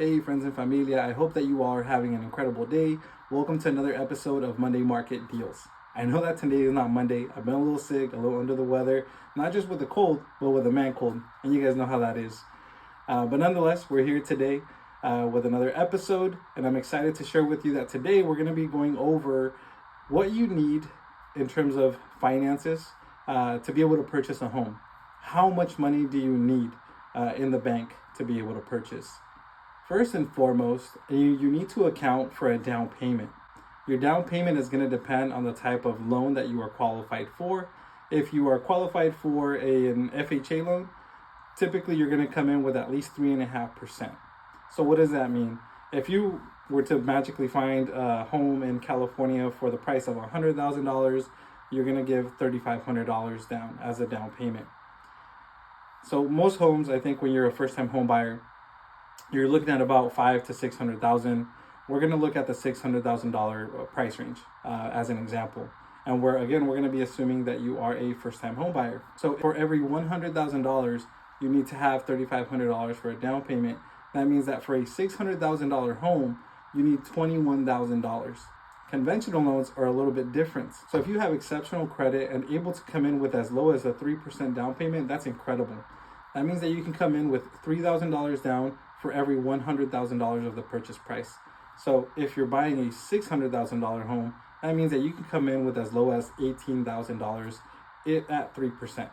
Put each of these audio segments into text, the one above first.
Hey, friends and familia, I hope that you all are having an incredible day. Welcome to another episode of Monday Market Deals. I know that today is not Monday. I've been a little sick, a little under the weather, not just with the cold, but with a man cold. And you guys know how that is. But nonetheless, we're here today with another episode, and I'm excited to share with you that today we're going to be going over what you need in terms of finances to be able to purchase a home. How much money do you need in the bank to be able to purchase? First and foremost, you need to account for a down payment. Your down payment is going to depend on the type of loan that you are qualified for. If you are qualified for an FHA loan, typically you're going to come in with at least 3.5%. So what does that mean? If you were to magically find a home in California for the price of $100,000, you're going to give $3,500 down as a down payment. So most homes, I think when you're a first-time home buyer, you're looking at about 5 to 600,000. We're going to look at the $600,000 price range as an example. And we're going to be assuming that you are a first-time home buyer. So for every $100,000, you need to have $3,500 for a down payment. That means that for a $600,000 home, you need $21,000. Conventional loans are a little bit different. So if you have exceptional credit and able to come in with as low as a 3% down payment, that's incredible. That means that you can come in with $3,000 down for every $100,000 of the purchase price. So if you're buying a $600,000 home, that means that you can come in with as low as $18,000 at 3%.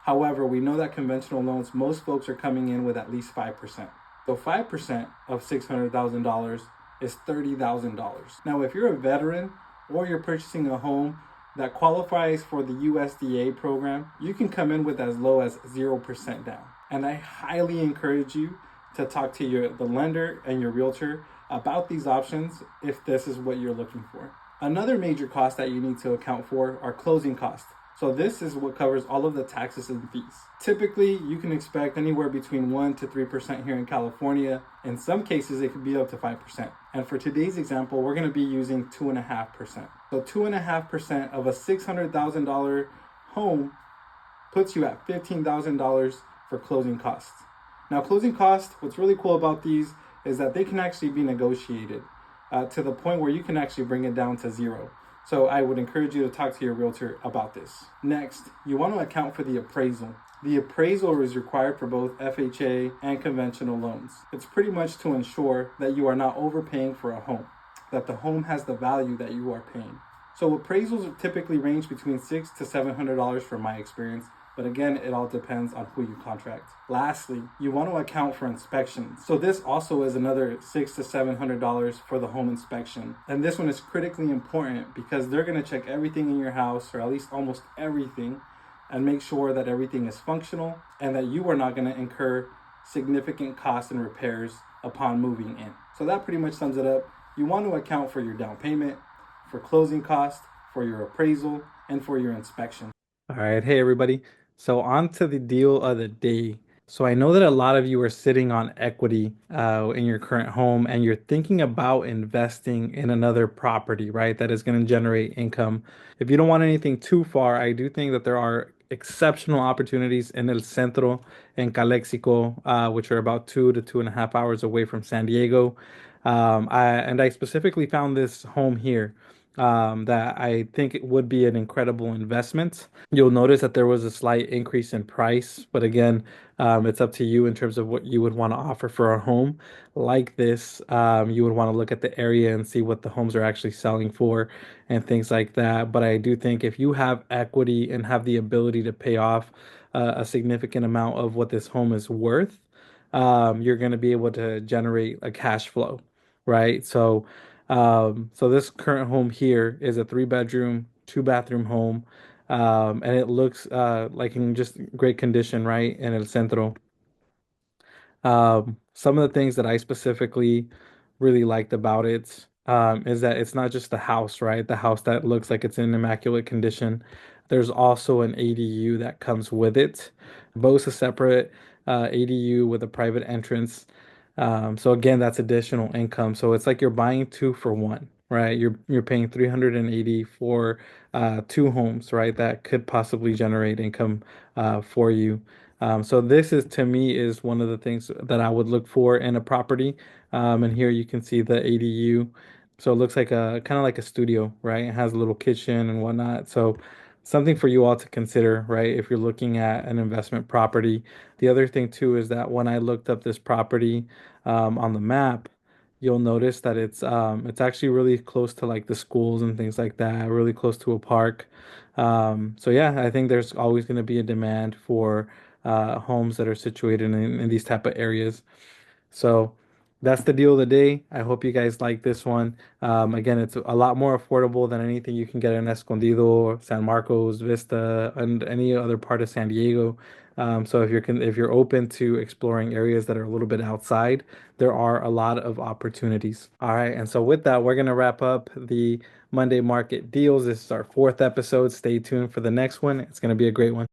However, we know that conventional loans, most folks are coming in with at least 5%. So 5% of $600,000 is $30,000. Now, if you're a veteran or you're purchasing a home that qualifies for the USDA program, you can come in with as low as 0% down. And I highly encourage you to talk to the lender and your realtor about these options if this is what you're looking for. Another major cost that you need to account for are closing costs. So this is what covers all of the taxes and fees. Typically, you can expect anywhere between 1 to 3% here in California. In some cases, it could be up to 5%. And for today's example, we're going to be using 2.5%. So 2.5% of a $600,000 home puts you at $15,000 for closing costs. Now, closing costs, what's really cool about these is that they can actually be negotiated to the point where you can actually bring it down to zero. So I would encourage you to talk to your realtor about this. Next, you want to account for the appraisal. The appraisal is required for both FHA and conventional loans. It's pretty much to ensure that you are not overpaying for a home, that the home has the value that you are paying. So appraisals typically range between $600 to $700 from my experience. But again, it all depends on who you contract. Lastly, you want to account for inspections. So this also is another $600 to $700 for the home inspection. And this one is critically important because they're going to check everything in your house, or at least almost everything, and make sure that everything is functional and that you are not going to incur significant costs and repairs upon moving in. So that pretty much sums it up. You want to account for your down payment, for closing costs, for your appraisal, and for your inspection. All right. Hey, everybody. So on to the deal of the day. So I know that a lot of you are sitting on equity in your current home and you're thinking about investing in another property, right? That is going to generate income. If you don't want anything too far, I do think that there are exceptional opportunities in El Centro and Calexico, which are about 2 to 2.5 hours away from San Diego. I specifically found this home here that I think it would be an incredible investment. You'll notice that there was a slight increase in price, but again, it's up to you in terms of what you would want to offer for a home like this. You would want to look at the area and see what the homes are actually selling for and things like that. But I do think if you have equity and have the ability to pay off a significant amount of what this home is worth, you're going to be able to generate a cash flow, right? So this current home here is a 3 bedroom, 2 bathroom home. And it looks like in just great condition, right? In El Centro. Some of the things that I specifically really liked about it is that it's not just the house, right? The house that looks like it's in immaculate condition. There's also an ADU that comes with it, both a separate ADU with a private entrance. So again, that's additional income. So it's like you're buying two for one, right? You're paying 380 for two homes, right? That could possibly generate income for you. So this is to me is one of the things that I would look for in a property. And here you can see the ADU. So it looks like a kind of like a studio, right? It has a little kitchen and whatnot. So something for you all to consider, right? If you're looking at an investment property. The other thing too is that when I looked up this property on the map, you'll notice that it's actually really close to like the schools and things like that, really close to a park. So yeah, I think there's always going to be a demand for homes that are situated in these type of areas. So that's the deal of the day. I hope you guys like this one. Again, it's a lot more affordable than anything you can get in Escondido, San Marcos, Vista, and any other part of San Diego. So if you're open to exploring areas that are a little bit outside, there are a lot of opportunities. All right, and so with that, we're gonna wrap up the Monday Market Deals. This is our fourth episode. Stay tuned for the next one. It's gonna be a great one.